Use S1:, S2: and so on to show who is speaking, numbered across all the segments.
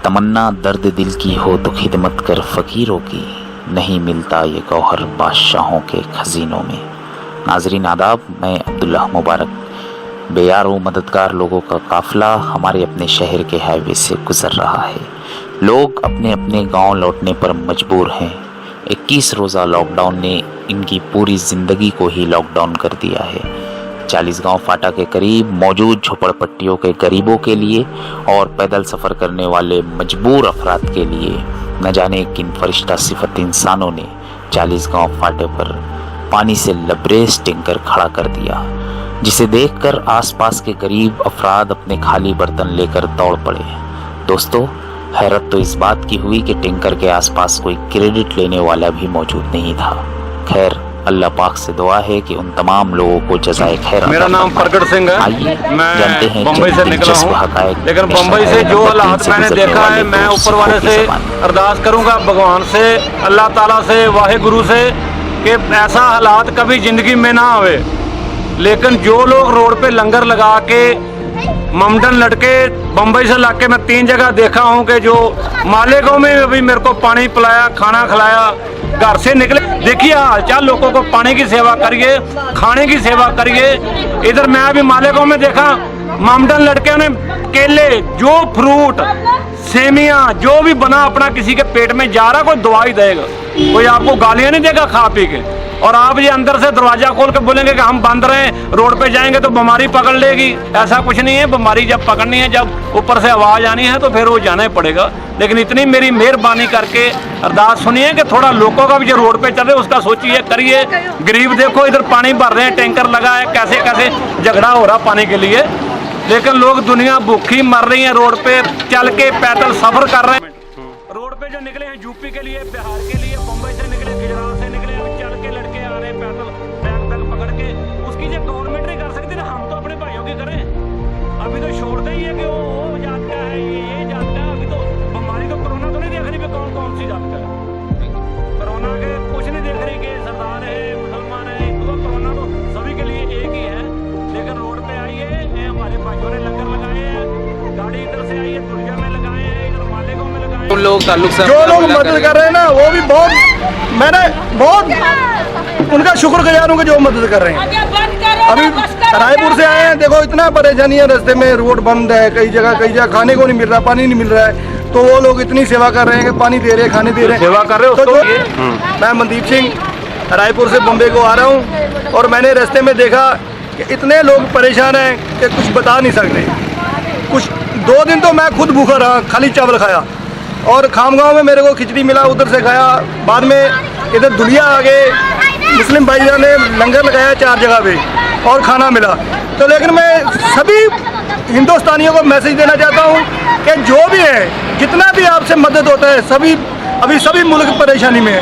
S1: तमन्ना दर्द दिल की हो तो खिदमत कर फ़कीरों की, नहीं मिलता ये गौहर बादशाहों के खजीनों में। नाजरीन आदाब, मैं अब्दुल्लाह मुबारक। बेयारो मददगार लोगों का काफ़िला हमारे अपने शहर के हाईवे से गुज़र रहा है। लोग अपने अपने गांव लौटने पर मजबूर हैं। 21 रोज़ा लॉकडाउन ने इनकी पूरी ज़िंदगी को ही लॉकडाउन कर दिया है। 40 गांव फाटा के करीब मौजूद झोपड़पट्टियों के गरीबों के लिए और पैदल सफ़र करने वाले मजबूर अफराद के लिए न जाने किन फरिश्ता सिफत इंसानों ने 40 गांव फाटे पर पानी से लबरेज टैंकर खड़ा कर दिया, जिसे देखकर आसपास के गरीब अफराद अपने खाली बर्तन लेकर दौड़ पड़े। दोस्तों, हैरत तो इस बात की हुई कि टैंकर के आसपास कोई क्रेडिट लेने वाला भी मौजूद नहीं था। खैर, अल्लाह पाक से दुआ है कि उन तमाम लोगों को जज़ाए खैर।
S2: मेरा नाम प्रगट सिंह है।
S1: आइए
S2: जानते हैं
S1: बम्बई
S2: से निकला हूँ, लेकिन बम्बई से जो हालात मैंने देखा है, मैं ऊपर वाले से अरदास करूँगा, भगवान से, अल्लाह ताला से, वाहिगुरु से, कि ऐसा हालात कभी ज़िंदगी में ना आवे। लेकिन जो लोग रोड पे लंगर लगा के ममडन लड़के बम्बई से लाके मैं 3 जगह देखा हूँ कि जो मालेगांव में अभी मेरे को पानी पिलाया, खाना खिलाया, घर से निकले। देखिए हालचाल, लोगों को पानी की सेवा करिए, खाने की सेवा करिए। इधर मैं अभी मालेगांव में देखा, ममडन लड़के ने केले, जो फ्रूट, सेमियां, जो भी बना अपना किसी के पेट में जा रहा, कोई दवाई देगा, कोई आपको गालियां नहीं देगा खा पी के। और आप ये अंदर से दरवाजा खोल के बोलेंगे कि हम बंद रहे, रोड पे जाएंगे तो बीमारी पकड़ लेगी। ऐसा कुछ नहीं है। बीमारी जब पकड़नी है, जब ऊपर से आवाज़ आनी है, तो फिर वो जाना ही पड़ेगा। लेकिन इतनी मेरी मेहरबानी करके अरदास सुनिए कि थोड़ा लोगों का भी जो रोड पे चल रहे उसका सोचिए, करिए। गरीब देखो इधर पानी भर रहे हैं, टैंकर लगा है, कैसे कैसे झगड़ा हो रहा पानी के लिए। लेकिन लोग, दुनिया भूखी मर रही है, रोड पे चल के पैदल सफर कर रहे हैं। रोड पे जो निकले हैं यूपी के लिए, बिहार के लिए, मुंबई से निकले, गुजरात से निकले, चल के लड़के आ रहे हैं पैदल, बैग तक पकड़ के। उसकी जो गवर्नमेंट नहीं कर सकती ना, हम तो अपने भाइयों की करें। अभी तो छोड़ते ही है कि वो जात का है, ये जात का है। अभी तो बीमारी तो कोरोना तो नहीं देख रही कि कौन कौन सी जात का है। कोरोना के कुछ नहीं देख रही कि सरदार है, मुसलमान है, हिंदू। कोरोना तो सभी के लिए एक ही है। लेकिन रोड पे आई है, हमारे भाइयों ने लंगर लगाए हैं, गाड़ी इधर से आई है, दुर्गा में लगाए हैं, इधर मालेगांव में लगाए हैं।
S3: लोग ताल्लुक से
S2: जो लोग मदद कर रहे हैं ना, वो भी मैंने बहुत उनका शुक्रगुजार हूँ कि जो मदद कर रहे हैं। अभी रायपुर से आए हैं, देखो इतना परेशानी है, रास्ते में रोड बंद है, कई जगह खाने को नहीं मिल रहा, पानी नहीं मिल रहा है। तो वो लोग इतनी सेवा कर रहे हैं कि पानी दे रहे हैं, खाने दे रहे हैं, सेवा कर रहे हो। तो मैं मनदीप सिंह रायपुर से बम्बई को आ रहा हूँ, और मैंने रास्ते में देखा कि इतने लोग परेशान हैं कि कुछ बता नहीं सकते। कुछ 2 दिन तो मैं खुद भूखा रहा, खाली चावल खाया, और खामगांव में मेरे को खिचड़ी मिला, उधर से खाया। बाद में इधर दुलिया आ गए, मुस्लिम भाईजान ने लंगर लगाया 4 जगह पे, और खाना मिला। तो लेकिन मैं सभी हिंदुस्तानियों को मैसेज देना चाहता हूँ कि जो भी है, जितना भी आपसे मदद होता है, अभी सभी मुल्क परेशानी में है,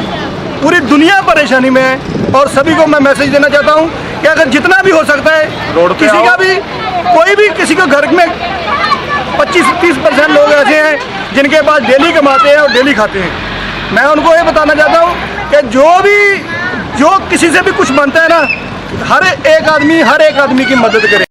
S2: पूरी दुनिया परेशानी में है। और सभी को मैं मैसेज देना चाहता हूँ कि अगर जितना भी हो सकता है, किसी का भी, कोई भी किसी को घर में 25-30% लोग ऐसे हैं जिनके पास डेली कमाते हैं और डेली खाते हैं। मैं उनको ये बताना चाहता हूँ कि जो किसी से भी कुछ बनता है ना, हर एक आदमी की मदद करे।